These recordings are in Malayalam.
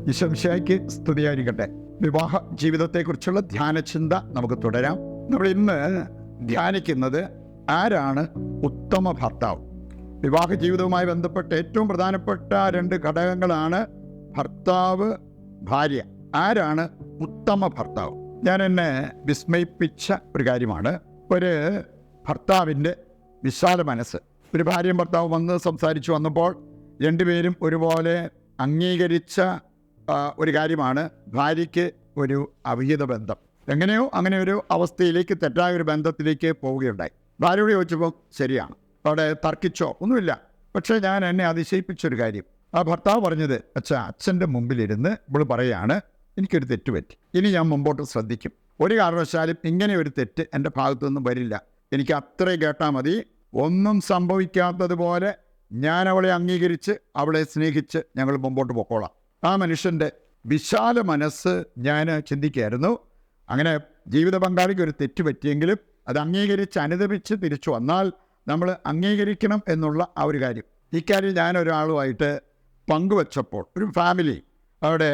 ഈശോമിശിഹായ്ക്ക് സ്തുതിയായിരിക്കട്ടെ. വിവാഹ ജീവിതത്തെക്കുറിച്ചുള്ള ധ്യാനചിന്ത നമുക്ക് തുടരാം. നമ്മൾ ഇന്ന് ധ്യാനിക്കുന്നത് ആരാണ് ഉത്തമ ഭർത്താവ്. വിവാഹ ജീവിതവുമായി ബന്ധപ്പെട്ട ഏറ്റവും പ്രധാനപ്പെട്ട രണ്ട് ഘടകങ്ങളാണ് ഭർത്താവ്, ഭാര്യ. ആരാണ് ഉത്തമ ഭർത്താവ്? ഞാൻ എന്നെ വിസ്മയിപ്പിച്ച ഒരു കാര്യമാണ് ഒരു ഭർത്താവിൻ്റെ വിശാല മനസ്സ്. ഒരു ഭാര്യയും ഭർത്താവും വന്ന് സംസാരിച്ചു വന്നപ്പോൾ രണ്ടുപേരും ഒരുപോലെ അംഗീകരിച്ച ഒരു കാര്യമാണ് ഭാര്യയ്ക്ക് ഒരു അവിഹിത ബന്ധം. എങ്ങനെയോ അങ്ങനെ ഒരു അവസ്ഥയിലേക്ക്, തെറ്റായ ഒരു ബന്ധത്തിലേക്ക് പോവുകയുണ്ടായി. ഭാര്യയോട് ചോദിച്ചപ്പോൾ ശരിയാണ്, അവിടെ തർക്കിച്ചോ ഒന്നുമില്ല. പക്ഷേ ഞാൻ എന്നെ അതിശയിപ്പിച്ചൊരു കാര്യം, ആ ഭർത്താവ് പറഞ്ഞത്, അച്ഛൻ്റെ മുമ്പിലിരുന്ന് ഇവൾ പറയുകയാണ്, എനിക്കൊരു തെറ്റ് പറ്റി, ഇനി ഞാൻ മുമ്പോട്ട് ശ്രദ്ധിക്കും, ഒരു കാരണവശാലും ഇങ്ങനെ ഒരു തെറ്റ് എൻ്റെ ഭാഗത്തുനിന്നും വരില്ല, എനിക്ക് അത്രയും കേട്ടാൽ മതി, ഒന്നും സംഭവിക്കാത്തതുപോലെ ഞാൻ അവളെ അംഗീകരിച്ച് അവളെ സ്നേഹിച്ച് ഞങ്ങൾ മുമ്പോട്ട് പോയിക്കോളാം. ആ മനുഷ്യൻ്റെ വിശാല മനസ്സ് ഞാൻ ചിന്തിക്കുകയായിരുന്നു. അങ്ങനെ ജീവിത പങ്കാളിക്ക് ഒരു തെറ്റ് പറ്റിയെങ്കിലും അത് അംഗീകരിച്ച് അനുദപിച്ച് തിരിച്ചു വന്നാൽ നമ്മൾ അംഗീകരിക്കണം എന്നുള്ള ആ ഒരു കാര്യം. ഇക്കാര്യം ഞാൻ ഒരാളുമായിട്ട് പങ്കുവച്ചപ്പോൾ, ഒരു ഫാമിലി അവിടെ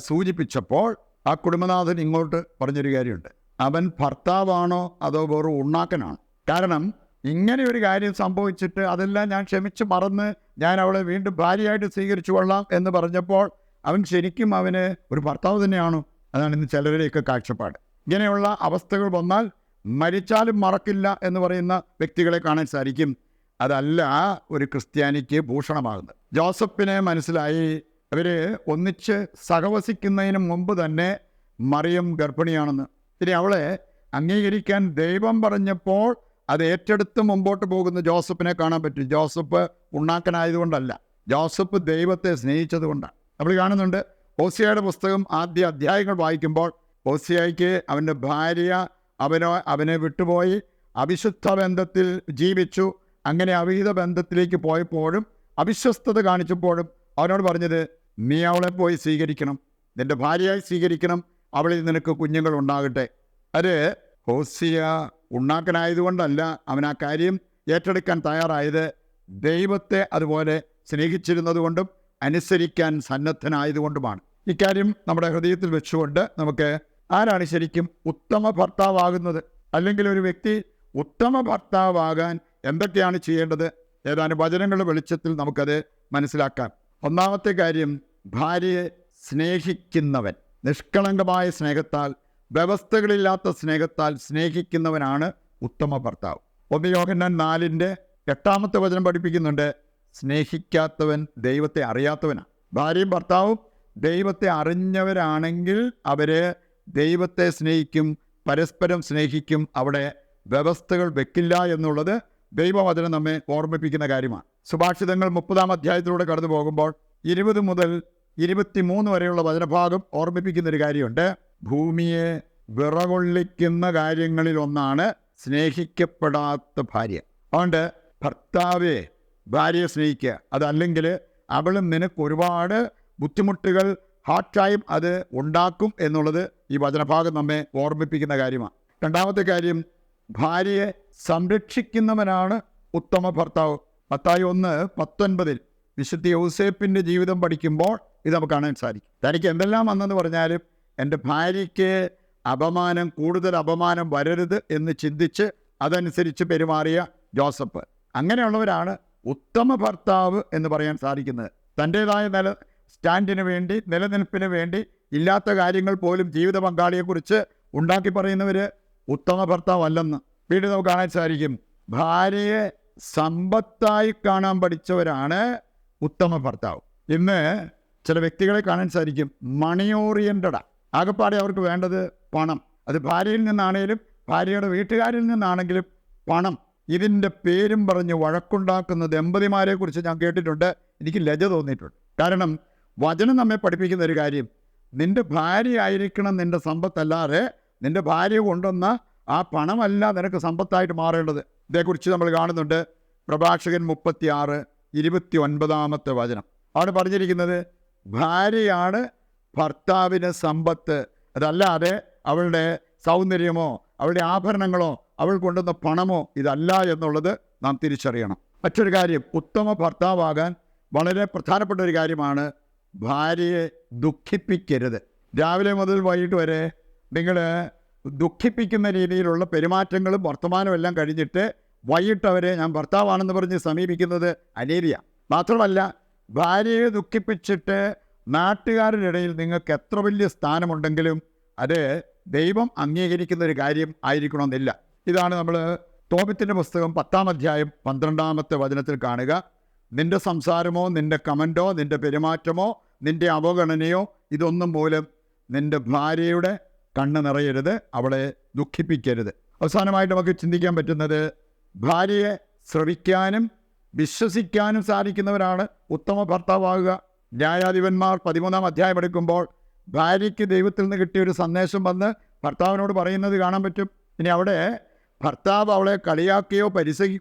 സൂചിപ്പിച്ചപ്പോൾ, ആ കുടുംബനാഥൻ ഇങ്ങോട്ട് പറഞ്ഞൊരു കാര്യമുണ്ട്, അവൻ ഭർത്താവാണോ അതോ വെറും ഉണ്ണാക്കനാണ്? കാരണം ഇങ്ങനെ ഒരു കാര്യം സംഭവിച്ചിട്ട് അതെല്ലാം ഞാൻ ക്ഷമിച്ച് മറന്ന് ഞാൻ അവളെ വീണ്ടും ഭാര്യയായിട്ട് സ്വീകരിച്ചു കൊള്ളാം എന്ന് പറഞ്ഞപ്പോൾ അവൻ ശരിക്കും അവന് ഒരു ഭർത്താവ് തന്നെയാണോ? അതാണ് ഇന്ന് ചിലരുടെയൊക്കെ കാഴ്ചപ്പാട്. ഇങ്ങനെയുള്ള അവസ്ഥകൾ വന്നാൽ മരിച്ചാലും മറക്കില്ല എന്ന് പറയുന്ന വ്യക്തികളെ കാണാൻ സാധിക്കും. അതല്ല ഒരു ക്രിസ്ത്യാനിക്ക് ഭൂഷണമാകുന്നത്. ജോസഫിനെ മനസ്സിലായി, അവർ ഒന്നിച്ച് സഹവസിക്കുന്നതിന് മുമ്പ് തന്നെ മറിയം ഗർഭിണിയാണെന്ന്. ഇനി അവളെ അംഗീകരിക്കാൻ ദൈവം പറഞ്ഞപ്പോൾ അത് ഏറ്റെടുത്ത് മുമ്പോട്ട് പോകുന്ന ജോസഫിനെ കാണാൻ പറ്റും. ജോസഫ് ഉണ്ണാക്കനായതുകൊണ്ടല്ല, ജോസഫ് ദൈവത്തെ സ്നേഹിച്ചത് കൊണ്ടാണ്. നമ്മൾ കാണുന്നുണ്ട്, ഹോസിയയുടെ പുസ്തകം ആദ്യ അധ്യായങ്ങൾ വായിക്കുമ്പോൾ ഹോസിയയ്ക്ക് അവൻ്റെ ഭാര്യ അവനെ വിട്ടുപോയി അവിശുദ്ധ ബന്ധത്തിൽ ജീവിച്ചു. അങ്ങനെ അവിഹിത ബന്ധത്തിലേക്ക് പോയപ്പോഴും അവിശ്വസ്തത കാണിച്ചപ്പോഴും അവനോട് പറഞ്ഞത്, നീ അവളെ പോയി സ്വീകരിക്കണം, നിൻ്റെ ഭാര്യയായി സ്വീകരിക്കണം, അവളിൽ നിനക്ക് കുഞ്ഞുങ്ങൾ ഉണ്ടാകട്ടെ. അത് ഹോസിയ ഉണ്ണാക്കനായതുകൊണ്ടല്ല അവൻ ആ കാര്യം ഏറ്റെടുക്കാൻ തയ്യാറായത്, ദൈവത്തെ അതുപോലെ സ്നേഹിച്ചിരുന്നത് കൊണ്ടും അനുസരിക്കാൻ സന്നദ്ധനായതുകൊണ്ടുമാണ്. ഇക്കാര്യം നമ്മുടെ ഹൃദയത്തിൽ വെച്ചുകൊണ്ട് നമുക്ക് ആരാണ് ശരിക്കും ഉത്തമ ഭർത്താവാകുന്നത്, അല്ലെങ്കിൽ ഒരു വ്യക്തി ഉത്തമ ഭർത്താവാകാൻ എന്തൊക്കെയാണ് ചെയ്യേണ്ടത്, ഏതാനും വചനങ്ങളുടെ വെളിച്ചത്തിൽ നമുക്കത് മനസ്സിലാക്കാം. ഒന്നാമത്തെ കാര്യം, ഭാര്യയെ സ്നേഹിക്കുന്നവൻ, നിഷ്കളങ്കമായ സ്നേഹത്താൽ, വ്യവസ്ഥകളില്ലാത്ത സ്നേഹത്താൽ സ്നേഹിക്കുന്നവനാണ് ഉത്തമ ഭർത്താവ്. 1 യോഹന്നാൻ 4:8 വചനം പഠിപ്പിക്കുന്നുണ്ട്, സ്നേഹിക്കാത്തവൻ ദൈവത്തെ അറിയാത്തവനാണ്. ഭാര്യയും ഭർത്താവും ദൈവത്തെ അറിഞ്ഞവരാണെങ്കിൽ അവര് ദൈവത്തെ സ്നേഹിക്കും, പരസ്പരം സ്നേഹിക്കും, അവിടെ വ്യവസ്ഥകൾ വെക്കില്ല എന്നുള്ളത് ദൈവവചനം നമ്മെ ഓർമ്മിപ്പിക്കുന്ന കാര്യമാണ്. സുഭാഷിതങ്ങൾ 30-ാം അധ്യായത്തിലൂടെ കടന്നു പോകുമ്പോൾ 20 മുതൽ 23 വരെയുള്ള വചനഭാഗം ഓർമ്മിപ്പിക്കുന്നൊരു കാര്യമുണ്ട്. ഭൂമിയെ വിറകൊള്ളിക്കുന്ന കാര്യങ്ങളിലൊന്നാണ് സ്നേഹിക്കപ്പെടാത്ത ഭാര്യ. അതുകൊണ്ട് ഭർത്താവെ ഭാര്യയെ സ്നേഹിക്കുക, അതല്ലെങ്കിൽ അവളും നിനക്ക് ഒരുപാട് ബുദ്ധിമുട്ടുകൾ ഹാർഡ് ടൈം അത് ഉണ്ടാക്കും എന്നുള്ളത് ഈ വചനഭാഗം നമ്മെ ഓർമ്മിപ്പിക്കുന്ന കാര്യമാണ്. രണ്ടാമത്തെ കാര്യം, ഭാര്യയെ സംരക്ഷിക്കുന്നവനാണ് ഉത്തമ ഭർത്താവ്. മത്തായി 1:19 വിശുദ്ധ യൗസേപ്പിൻ്റെ ജീവിതം പഠിക്കുമ്പോൾ ഇത് നമുക്ക് കാണാൻ സാധിക്കും. തനിക്ക് എന്തെല്ലാം വന്നെന്ന് പറഞ്ഞാലും എൻ്റെ ഭാര്യയ്ക്ക് കൂടുതൽ അപമാനം വരരുത് എന്ന് ചിന്തിച്ച് അതനുസരിച്ച് പെരുമാറിയ ജോസഫ്. അങ്ങനെയുള്ളവരാണ് ഉത്തമ ഭർത്താവ് എന്ന് പറയാൻ സാധിക്കുന്നത്. തൻ്റേതായ സ്റ്റാൻഡിന് വേണ്ടി, നിലനിൽപ്പിന് വേണ്ടി ഇല്ലാത്ത കാര്യങ്ങൾ പോലും ജീവിത പങ്കാളിയെക്കുറിച്ച് ഉണ്ടാക്കി പറയുന്നവർ ഉത്തമ ഭർത്താവ് അല്ലെന്ന് വീണ്ടും നമുക്ക് കാണാൻ സാധിക്കും. ഭാര്യയെ സമ്പത്തായി കാണാൻ പഠിച്ചവരാണ് ഉത്തമ ഭർത്താവ്. ഇന്ന് ചില വ്യക്തികളെ കാണാൻ സാധിക്കും, മണി ഓറിയൻറ്റഡാണ്. ആകെപ്പാടെ അവർക്ക് വേണ്ടത് പണം. അത് ഭാര്യയിൽ നിന്നാണേലും ഭാര്യയുടെ വീട്ടുകാരിൽ നിന്നാണെങ്കിലും പണം. ഇതിൻ്റെ പേരും പറഞ്ഞ് വഴക്കുണ്ടാക്കുന്ന ദമ്പതിമാരെ കുറിച്ച് ഞാൻ കേട്ടിട്ടുണ്ട്. എനിക്ക് ലജ്ജ തോന്നിയിട്ടുണ്ട്. കാരണം വചനം നമ്മെ പഠിപ്പിക്കുന്ന ഒരു കാര്യം, നിൻ്റെ ഭാര്യ ആയിരിക്കണം നിൻ്റെ സമ്പത്തല്ലാതെ നിൻ്റെ ഭാര്യ കൊണ്ടുവന്ന ആ പണമല്ല നിനക്ക് സമ്പത്തായിട്ട് മാറേണ്ടത്. ഇതേക്കുറിച്ച് നമ്മൾ കാണുന്നുണ്ട് പ്രഭാഷകൻ 36:29 വചനം. അവിടെ പറഞ്ഞിരിക്കുന്നത്, ഭാര്യയാണ് ഭർത്താവിന് സമ്പത്ത്, അതല്ലാതെ അവളുടെ സൗന്ദര്യമോ അവളുടെ ആഭരണങ്ങളോ അവൾ കൊണ്ടുവന്ന പണമോ ഇതല്ല എന്നുള്ളത് നാം തിരിച്ചറിയണം. മറ്റൊരു കാര്യം, ഉത്തമ ഭർത്താവാകാൻ വളരെ പ്രധാനപ്പെട്ട ഒരു കാര്യമാണ് ഭാര്യയെ ദുഃഖിപ്പിക്കരുത്. രാവിലെ മുതൽ വൈകിട്ട് വരെ നിങ്ങൾ ദുഃഖിപ്പിക്കുന്ന രീതിയിലുള്ള പെരുമാറ്റങ്ങളും വർത്തമാനവും എല്ലാം കഴിഞ്ഞിട്ട് വൈകിട്ട് അവരെ ഞാൻ ഭർത്താവാണെന്ന് പറഞ്ഞ് സമീപിക്കുന്നത് അനീതിയ. മാത്രമല്ല, ഭാര്യയെ ദുഃഖിപ്പിച്ചിട്ട് നാട്ടുകാരുടെ ഇടയിൽ നിങ്ങൾക്ക് എത്ര വലിയ സ്ഥാനമുണ്ടെങ്കിലും അത് ദൈവം അംഗീകരിക്കുന്ന ഒരു കാര്യം ആയിരിക്കണമെന്നില്ല. ഇതാണ് നമ്മൾ തോബിത്തിൻ്റെ പുസ്തകം 10-ാം അധ്യായം 12-ാമത്തെ വചനത്തിൽ കാണുക. നിന്റെ സംസാരമോ നിന്റെ കമൻറ്റോ നിന്റെ പെരുമാറ്റമോ നിന്റെ അവഗണനയോ ഇതൊന്നും മൂലം നിന്റെ ഭാര്യയുടെ കണ്ണ് നിറയരുത്, അവളെ ദുഃഖിപ്പിക്കരുത്. അവസാനമായിട്ട് നമുക്ക് ചിന്തിക്കാൻ പറ്റുന്നത്, ഭാര്യയെ ശ്രവിക്കാനും വിശ്വസിക്കാനും സാധിക്കുന്നവരാണ് ഉത്തമ ഭർത്താവാകുക. ന്യായാധിപന്മാർ 13-ാം അധ്യായം എടുക്കുമ്പോൾ ഭാര്യയ്ക്ക് ദൈവത്തിൽ നിന്ന് കിട്ടിയ ഒരു സന്ദേശം വന്ന് ഭർത്താവിനോട് പറയുന്നത് കാണാൻ പറ്റും. ഇനി അവിടെ ഭർത്താവ് അവളെ കളിയാക്കുകയോ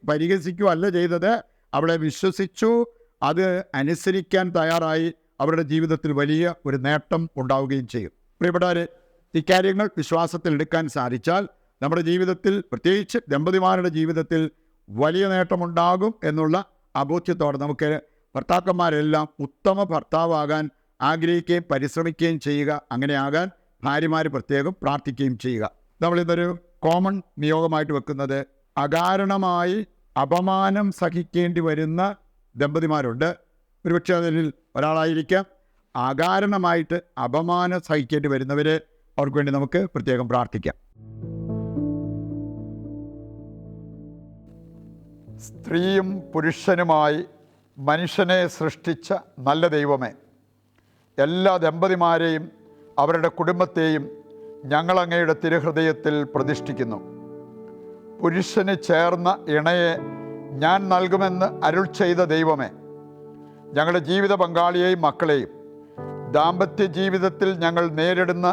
പരിഹസിക്കുകയോ അല്ല ചെയ്തത്, അവളെ വിശ്വസിച്ചു, അത് അനുസരിക്കാൻ തയ്യാറായി. അവരുടെ ജീവിതത്തിൽ വലിയ ഒരു നേട്ടം ഉണ്ടാവുകയും ചെയ്യും. പ്രിയപ്പെട്ടവരെ, ഇക്കാര്യങ്ങൾ വിശ്വാസത്തിൽ എടുക്കാൻ സാധിച്ചാൽ നമ്മുടെ ജീവിതത്തിൽ, പ്രത്യേകിച്ച് ദമ്പതിമാരുടെ ജീവിതത്തിൽ വലിയ നേട്ടമുണ്ടാകും എന്നുള്ള അബോധ്യത്തോടെ നമുക്ക് ഭർത്താക്കന്മാരെല്ലാം ഉത്തമ ഭർത്താവാകാൻ ആഗ്രഹിക്കുകയും പരിശ്രമിക്കുകയും ചെയ്യുക. അങ്ങനെ ആകാൻ ഭാര്യമാർ പ്രത്യേകം പ്രാർത്ഥിക്കുകയും ചെയ്യുക. നമ്മളിന്നൊരു കോമൺ നിയോഗമായിട്ട് വെക്കുന്നത്, അകാരണമായി അപമാനം സഹിക്കേണ്ടി വരുന്ന ദമ്പതിമാരുണ്ട്. ഒരുപക്ഷെ അതിൽ ഒരാളായിരിക്കാം. അകാരണമായിട്ട് അപമാനം സഹിക്കേണ്ടി വരുന്നവരെ അവർക്ക് വേണ്ടി നമുക്ക് പ്രത്യേകം പ്രാർത്ഥിക്കാം. സ്ത്രീയും പുരുഷനുമായി മനുഷ്യനെ സൃഷ്ടിച്ച നല്ല ദൈവമേ, എല്ലാ ദമ്പതിമാരെയും അവരുടെ കുടുംബത്തെയും ഞങ്ങളങ്ങയുടെ തിരുഹൃദയത്തിൽ പ്രതിഷ്ഠിക്കുന്നു. പുരുഷന് ചേർന്ന ഇണയെ ഞാൻ നൽകുമെന്ന് അരുൾ ചെയ്ത ദൈവമേ, ഞങ്ങളുടെ ജീവിത പങ്കാളിയെയും മക്കളെയും ദാമ്പത്യ ജീവിതത്തിൽ ഞങ്ങൾ നേരിടുന്ന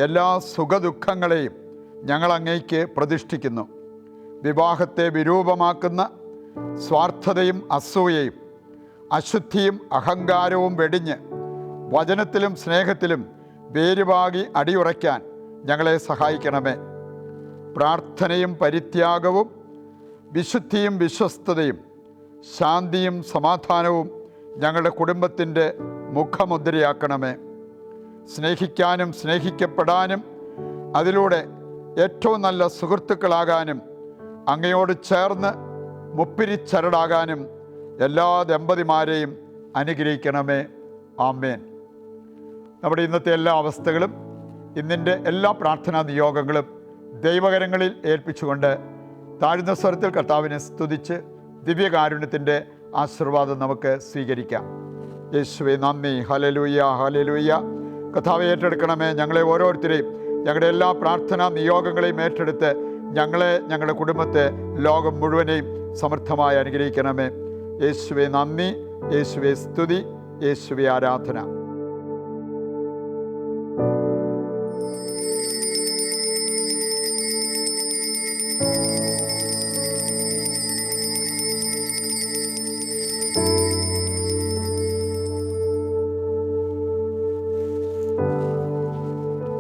എല്ലാ സുഖദുഃഖങ്ങളെയും ഞങ്ങൾ അങ്ങേക്ക് പ്രതിഷ്ഠിക്കുന്നു. വിവാഹത്തെ വിരൂപമാക്കുന്ന സ്വാർത്ഥതയും അസൂയയും അശുദ്ധിയും അഹങ്കാരവും വെടിഞ്ഞ് വചനത്തിലും സ്നേഹത്തിലും വേരുപാകി അടിയുറയ്ക്കാൻ ഞങ്ങളെ സഹായിക്കണമേ. പ്രാർത്ഥനയും പരിത്യാഗവും വിശുദ്ധിയും വിശ്വസ്തതയും ശാന്തിയും സമാധാനവും ഞങ്ങളുടെ കുടുംബത്തിൻ്റെ മുഖമുദ്രയാക്കണമേ. സ്നേഹിക്കാനും സ്നേഹിക്കപ്പെടാനും അതിലൂടെ ഏറ്റവും നല്ല സുഹൃത്തുക്കളാകാനും അങ്ങയോട് ചേർന്ന് മുപ്പിരിച്ചരടാകാനും എല്ലാ ദമ്പതിമാരെയും അനുഗ്രഹിക്കണമേ. ആമേൻ. നമ്മുടെ ഇന്നത്തെ എല്ലാ അവസ്ഥകളും ഇന്നിൻ്റെ എല്ലാ പ്രാർത്ഥനാ നിയോഗങ്ങളും ദൈവകരങ്ങളിൽ ഏൽപ്പിച്ചുകൊണ്ട് താഴ്ന്ന സ്വരത്തിൽ കർത്താവിനെ സ്തുതിച്ച് ദിവ്യകാരുണ്യത്തിൻ്റെ ആശീർവാദം നമുക്ക് സ്വീകരിക്കാം. യേശുവേ നന്ദി, ഹല്ലേലൂയ, ഹല്ലേലൂയ. കർത്താവെ ഏറ്റെടുക്കണമേ. ഞങ്ങളെ ഓരോരുത്തരെയും, ഞങ്ങളുടെ എല്ലാ പ്രാർത്ഥനാ നിയോഗങ്ങളെയും ഏറ്റെടുത്ത് ഞങ്ങളെ, ഞങ്ങളുടെ കുടുംബത്തെ, ലോകം മുഴുവനെയും സമൃദ്ധമായി അനുഗ്രഹിക്കണമേ. യേശുവേ നന്ദി, യേശുവേ സ്തുതി, യേശുവേ ആരാധന.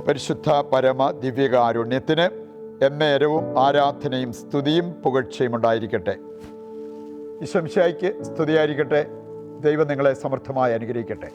പരിശുദ്ധ പരമ ദിവ്യകാരുണ്യത്തിന് എന്നേരവും ആരാധനയും സ്തുതിയും പുകഴ്ചയും ഉണ്ടായിരിക്കട്ടെ. ഈശോ മിശിഹായ്ക്ക് സ്തുതിയായിരിക്കട്ടെ. ദൈവം നിങ്ങളെ സമൃദ്ധമായി അനുഗ്രഹിക്കട്ടെ.